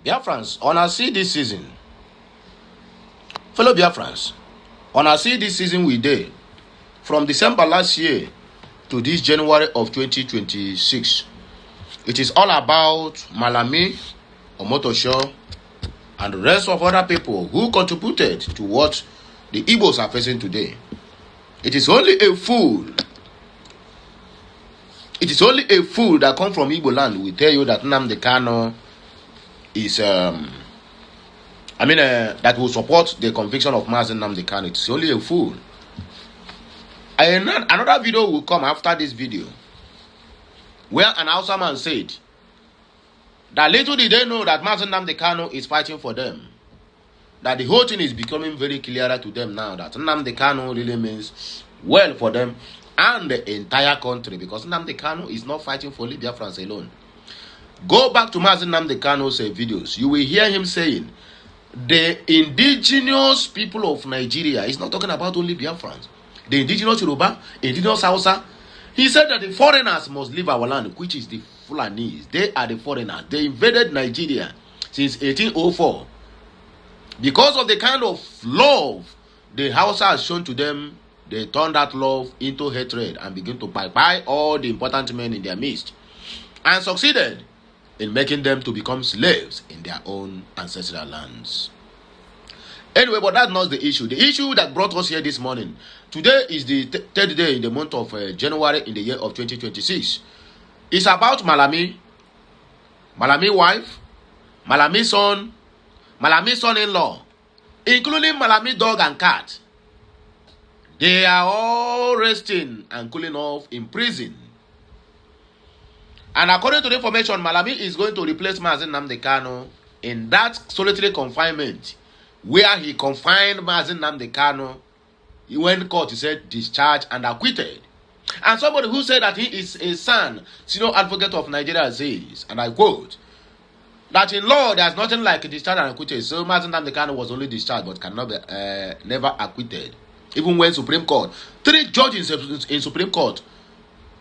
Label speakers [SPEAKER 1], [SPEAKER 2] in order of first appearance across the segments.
[SPEAKER 1] Biafrans, on our see this season, fellow Biafrans, on our see this season we did from December last year to this January of 2026. It is all about Malami, Omotosho, and the rest of other people who contributed to what the Ebos are facing today. It is only a fool. It is only a fool that come from Igbo land will tell you that Nnamdi Kanu is that will support the conviction of Mazi Nnamdi Kanu. It's only a fool. And another video will come after this video where an Hausa man said that little did they know that Mazi Nnamdi Kanu is fighting for them. That the whole thing is becoming very clearer to them now that Nnamdi Kanu really means well for them and the entire country, because Nnamdi Kanu is not fighting for Biafrans alone. Go back to Mazi Nnamdi Kanu's videos. You will hear him saying the indigenous people of Nigeria. He's not talking about only Biafrans. The indigenous Yoruba, indigenous Hausa. He said that the foreigners must leave our land, which is the Fulanis. They are the foreigners. They invaded Nigeria since 1804. Because of the kind of love the Hausa has shown to them, they turn that love into hatred and begin to buy all the important men in their midst, and succeeded in making them to become slaves in their own ancestral lands. Anyway, but that's not the issue. The issue that brought us here this morning. Today is the third day in the month of January in the year of 2026. It's about Malami, Malami wife, Malami son, Malami son-in-law, including Malami dog and cat. They are all resting and cooling off in prison. And according to the information, Malami is going to replace Mazi Nnamdi Kanu in that solitary confinement where he confined Mazi Nnamdi Kanu. He went to court, he said discharged and acquitted. And somebody who said that he is a son, senior advocate of Nigeria, says, and I quote, that in law there is nothing like discharged and acquitted. So Mazi Nnamdi Kanu was only discharged but cannot be never acquitted. Even when Supreme Court, 3 judges in Supreme Court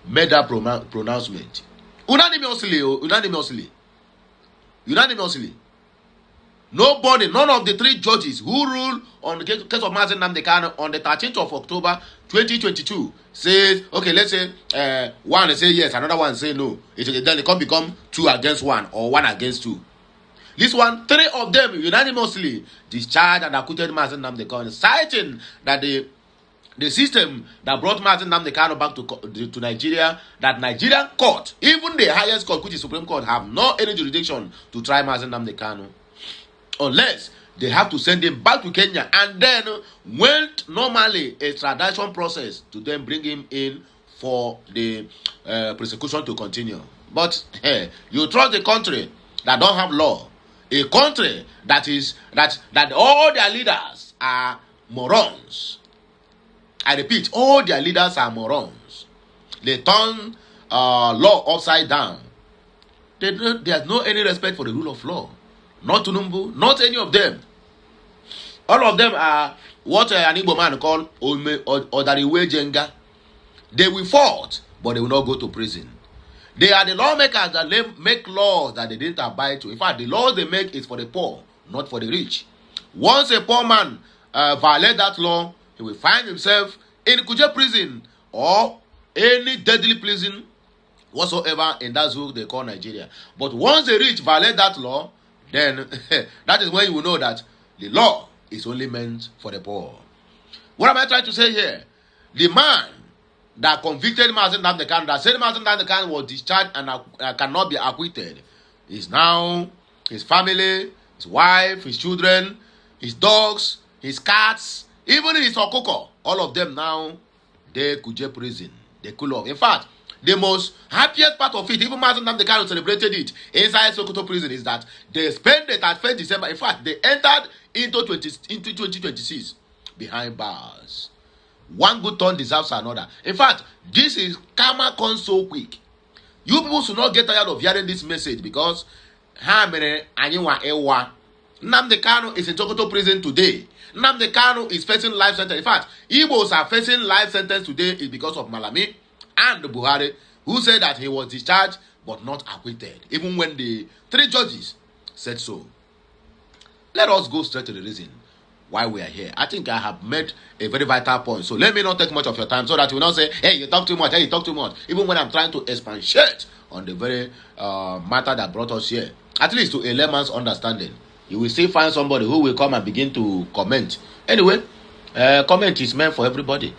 [SPEAKER 1] made that pronouncement. Unanimously. Nobody, none of the 3 judges who ruled on the case of Mazi Nnamdi Kanu on the 13th of October 2022 says, okay, let's say one say yes, another one say no. Then it can become 2 against 1 or 1 against 2. This one, 3 of them unanimously discharged and acquitted Mazi Nnamdi Kanu, citing that the system that brought Mazi Nnamdi Kanu back to Nigeria, that Nigerian court, even the highest court, which is Supreme Court, have no any jurisdiction to try Mazi Nnamdi Kanu, unless they have to send him back to Kenya, and then went normally a extradition process to then bring him in for the prosecution to continue. But you trust the country that don't have law, a country that all their leaders are morons. I repeat, all their leaders are morons. They turn law upside down. There's no any respect for the rule of law. Not Tinubu, not any of them. All of them are what an Igbo man called Odariwe Jenga. They will fight, but they will not go to prison. They are the lawmakers that make laws that they didn't abide to. In fact, the laws they make is for the poor, not for the rich. Once a poor man violates that law, he will find himself in Kuje prison or any deadly prison whatsoever in that zone they call Nigeria. But once the rich violate that law, then that is when you will know that the law is only meant for the poor. What am I trying to say here? The man that convicted Mazi Nnamdi Kanu, that said Mazi Nnamdi Kanu was discharged and cannot be acquitted, is now his family, his wife, his children, his dogs, his cats, even his okoko, all of them now, they Kuje prison. They cool off. In fact, the most happiest part of it, even Mazi Nnamdi Kanu celebrated it inside Sokoto prison, is that they spent the 31st December. In fact, they entered into 2026 behind bars. One good turn deserves another. In fact, this is karma comes so quick. You people should not get tired of hearing this message, because Nnamdi Kanu is in Sokoto prison today. Nnamdi Kanu is facing life sentence. In fact, Ebos are facing life sentence today is because of Malami and Buhari, who said that he was discharged but not acquitted. Even when the 3 judges said so. Let us go straight to the reason why we are here. I think I have made a very vital point. So let me not take much of your time so that you will not say, hey, you talk too much, hey, you talk too much. Even when I'm trying to expatiate on the very matter that brought us here. At least to a layman's understanding. You will still find somebody who will come and begin to comment. Anyway, comment is meant for everybody.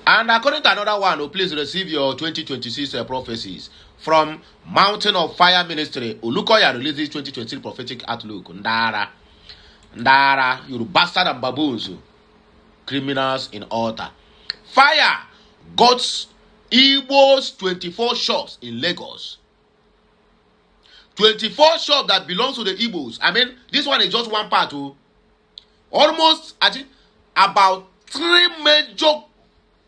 [SPEAKER 1] And according to another one, please receive your 2026 prophecies from Mountain of Fire Ministry. Olukoya releases 2026 prophetic outlook. Ndara, you bastard and baboons, criminals in altar. Fire got Ebos 24 shops in Lagos. 24 shops that belongs to the Ebos. I mean, this one is just one part. Almost, I think, about 3 major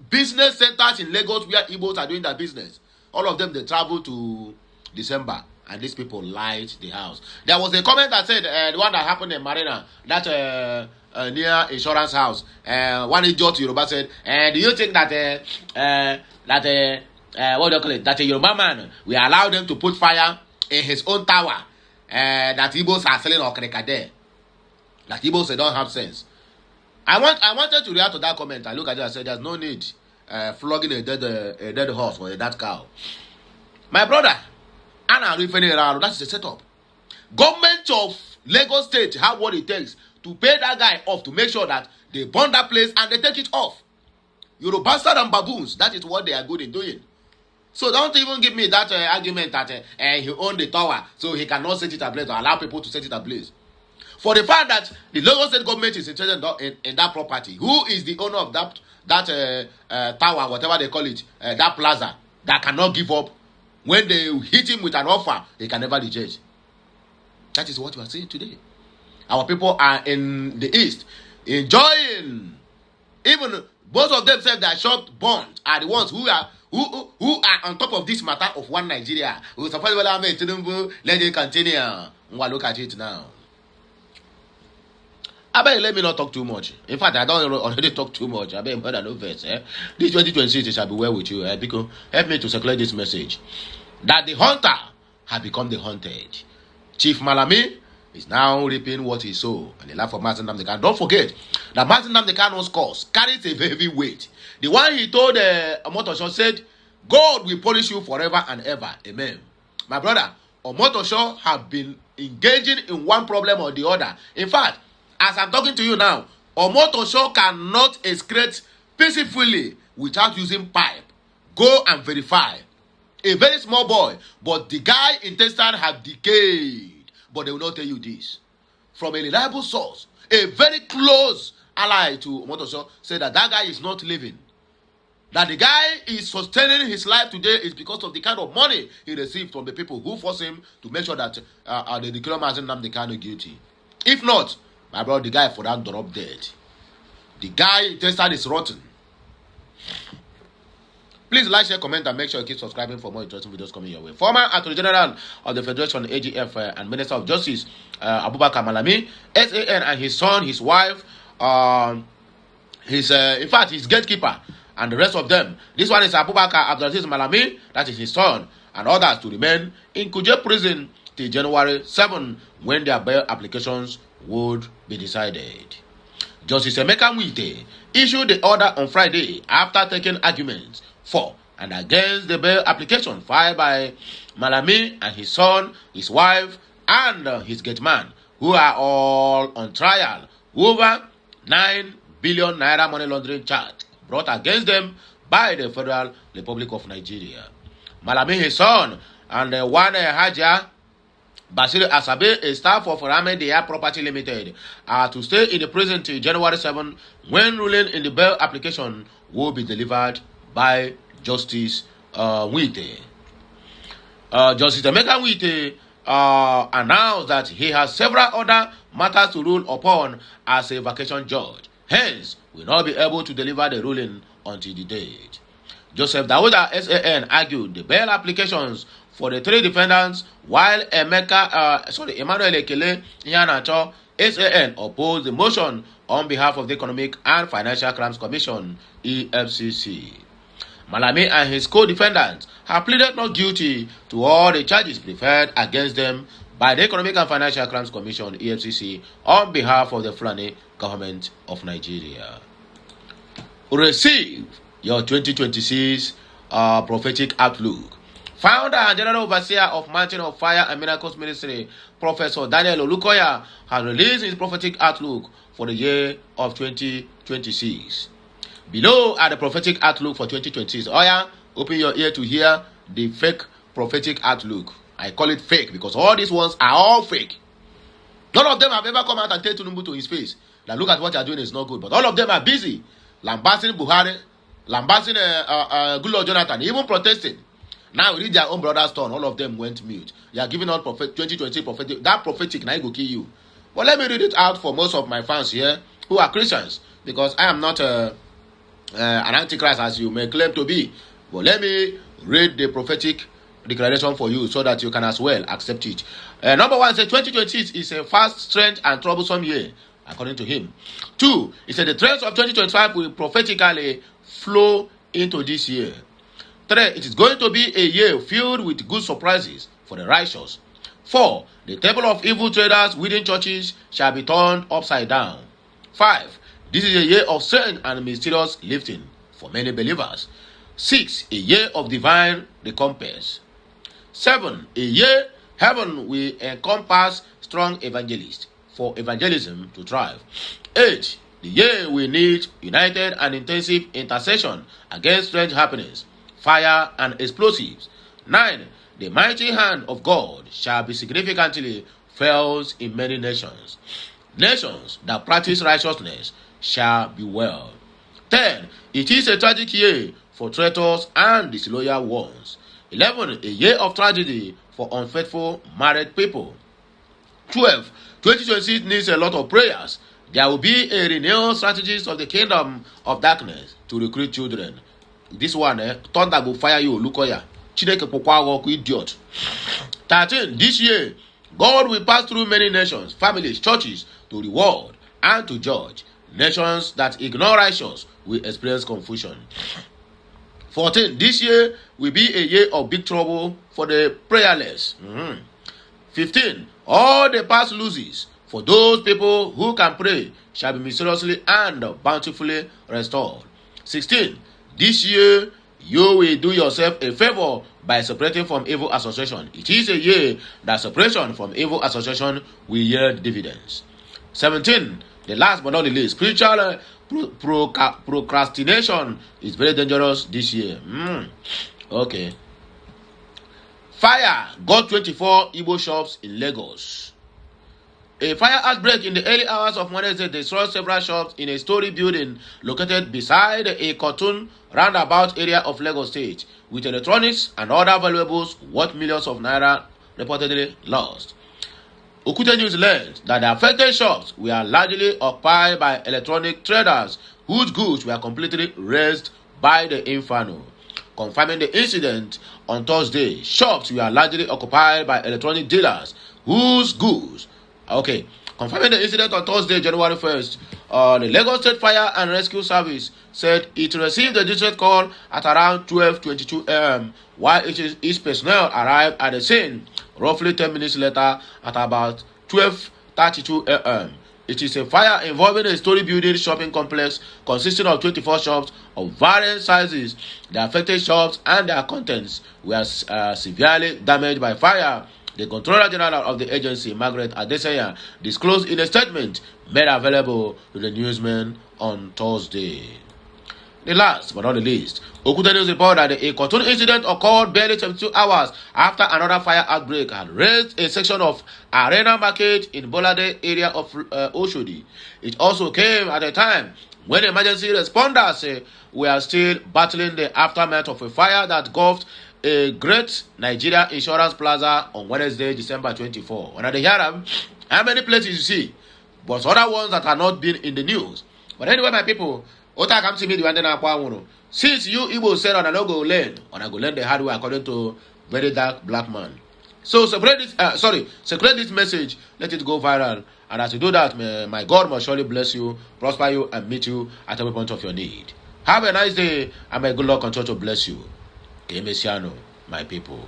[SPEAKER 1] business centers in Lagos where Ebos are doing their business. All of them, they travel to December. And these people light the house. There was a comment that said, the one that happened in Marina, that near insurance house. One idiot Yoruba said, do you think that what do you call it? That a Yoruba man, we allow them to put fire in his own tower? That Igbos are selling okreka there. That Igbos, they don't have sense. I wanted to react to that comment. I look at it and said, there's no need flogging a dead horse or a dead cow. My brother, that is a setup. Government of Lagos State have what it takes to pay that guy off to make sure that they burn that place and they take it off. You're a bastard and baboons. That is what they are good in doing. So don't even give me that argument that he owned the tower, so he cannot set it ablaze or allow people to set it ablaze. For the fact that the Lagos State government is interested in that property, who is the owner of that tower, whatever they call it, that plaza, that cannot give up? When they hit him with an offer, they can never reject. That is what we are saying today. Our people are in the East enjoying. Even both of them said that short bond are the ones who are on top of this matter of one Nigeria. Who suppose let it continue. Look at it now. I bet let me not talk too much. In fact, I don't already talk too much. I bet more than no verse. This 2026 shall be well with you. Because help me to circulate this message. That the hunter has become the hunted. Chief Malami is now reaping what he sowed. And the life of Mazi Nnamdi Kanu. Don't forget that Mazi Nnamdi Kanu's cause carries a heavy weight. The one he told Omotosho said, God will punish you forever and ever. Amen. My brother, Omotosho have been engaging in one problem or the other. In fact, as I'm talking to you now, Omotosho cannot excrete peacefully without using pipe. Go and verify. A very small boy, but the guy intestine have decayed. But they will not tell you this. From a reliable source, a very close ally to Omotosho said that guy is not living. That the guy is sustaining his life today is because of the kind of money he received from the people who forced him to make sure that they declare Mazi Nnamdi Kanu guilty. If not, my brother, the guy for that drop dead. The guy intestine is rotten. Please like, share, comment, and make sure you keep subscribing for more interesting videos coming your way. Former Attorney General of the Federation, AGF, and Minister of Justice, Abubakar Malami, SAN, and his son, his wife, in fact, his gatekeeper, and the rest of them. This one is Abubakar Abdulaziz Malami, that is his son, and others to remain in Kuje prison till January 7, when their bail applications would be decided. Justice Emeka Nwite issued the order on Friday after taking arguments for and against the bail application filed by Malami and his son, his wife, and his gateman, who are all on trial over 9 billion naira money laundering charge brought against them by the Federal Republic of Nigeria. Malami, his son, and one Haja Bashir Asabe, a staff of Ramedia Property Limited, are to stay in the prison till January 7, when ruling in the bail application will be delivered by Justice Nwite. Justice Emeka Nwite announced that he has several other matters to rule upon as a vacation judge. Hence, will not be able to deliver the ruling until the date. Joseph Dawuda SAN argued the bail applications for the 3 defendants, while Emmanuel Ekele Iheanacho SAN opposed the motion on behalf of the Economic and Financial Crimes Commission, EFCC. Malami and his co-defendants have pleaded not guilty to all the charges preferred against them by the Economic and Financial Crimes Commission (EFCC) on behalf of the Fulani government of Nigeria. Receive your 2026 prophetic outlook. Founder and General Overseer of Mountain of Fire and Miracles Ministry, Professor Daniel Olukoya, has released his prophetic outlook for the year of 2026. Below are the prophetic outlook for 2026. Open your ear to hear the fake prophetic outlook. I call it fake because all these ones are all fake. None of them have ever come out and tell Tinubu to his face that look at what you are doing is not good. But all of them are busy lambasting Buhari, lambasting Goodluck Jonathan, even protesting. Now we read their own brother's turn. All of them went mute. You are giving out 2020 prophetic. That prophetic now go kill you. But let me read it out for most of my fans here who are Christians, because I am not an antichrist as you may claim to be. But let me read the prophetic declaration for you so that you can as well accept it. Number one says 2020 is a fast, strange, and troublesome year, according to him. 2, he said the trends of 2025 will prophetically flow into this year. 3, it is going to be a year filled with good surprises for the righteous. 4, the table of evil traders within churches shall be turned upside down. 5, this is a year of strange and mysterious lifting for many believers. 6, a year of divine recompense. 7, a year heaven will encompass strong evangelists for evangelism to thrive. 8, the year we need united and intensive intercession against strange happenings, fire and explosives. 9, the mighty hand of God shall be significantly felt in many nations. Nations that practice righteousness shall be well. 10, it is a tragic year for traitors and disloyal ones. 11, a year of tragedy for unfaithful married people. 12, 2026 needs a lot of prayers. There will be a renewed strategies of the kingdom of darkness to recruit children. This one, thunder will fire you, Lukoya. Chineke pokwa idiot. 13, this year, God will pass through many nations, families, churches to reward and to judge. Nations that ignore righteous will experience confusion. 14, this year will be a year of big trouble for the prayerless. 15, all the past losses for those people who can pray shall be mysteriously and bountifully restored. 16, this year you will do yourself a favor by separating from evil association. It is a year that separation from evil association will yield dividends. 17, the last but not the least, spiritual procrastination is very dangerous this year. Okay. Fire got 24 Igbo shops in Lagos. A fire outbreak in the early hours of Wednesday destroyed several shops in a story building located beside a cartoon roundabout area of Lagos State, with electronics and other valuables worth millions of naira reportedly lost. Okute News learned that the affected shops were largely occupied by electronic traders whose goods were completely razed by the inferno. Confirming the incident on Thursday, shops were largely occupied by electronic dealers whose goods confirming the incident on Thursday, January 1st, the Lagos State Fire and Rescue Service said it received a distress call at around 12:22 a.m. while its personnel arrived at the scene roughly 10 minutes later at about 12:32 a.m. It is a fire involving a story building shopping complex consisting of 24 shops of varying sizes. The affected shops and their contents were severely damaged by fire. The Controller General of the agency, Margaret Adesanya, disclosed in a statement made available to the newsmen on Thursday. The last but not the least, Okute News reported that a cartoon incident occurred barely 72 hours after another fire outbreak had razed a section of Arena Market in Bolade area of Oshodi. It also came at a time when emergency responders were still battling the aftermath of a fire that engulfed a great Nigeria Insurance Plaza on Wednesday, December 24. When they hear them, how many places you see? But other ones that are not been in the news. But anyway, my people, Ota come to me the one. Since you Igbo said on a go learn the hard way according to very dark black man. So circulate this message, let it go viral. And as you do that, my God must surely bless you, prosper you, and meet you at every point of your need. Have a nice day, and may good luck continue to bless you. Que Messiano, my people.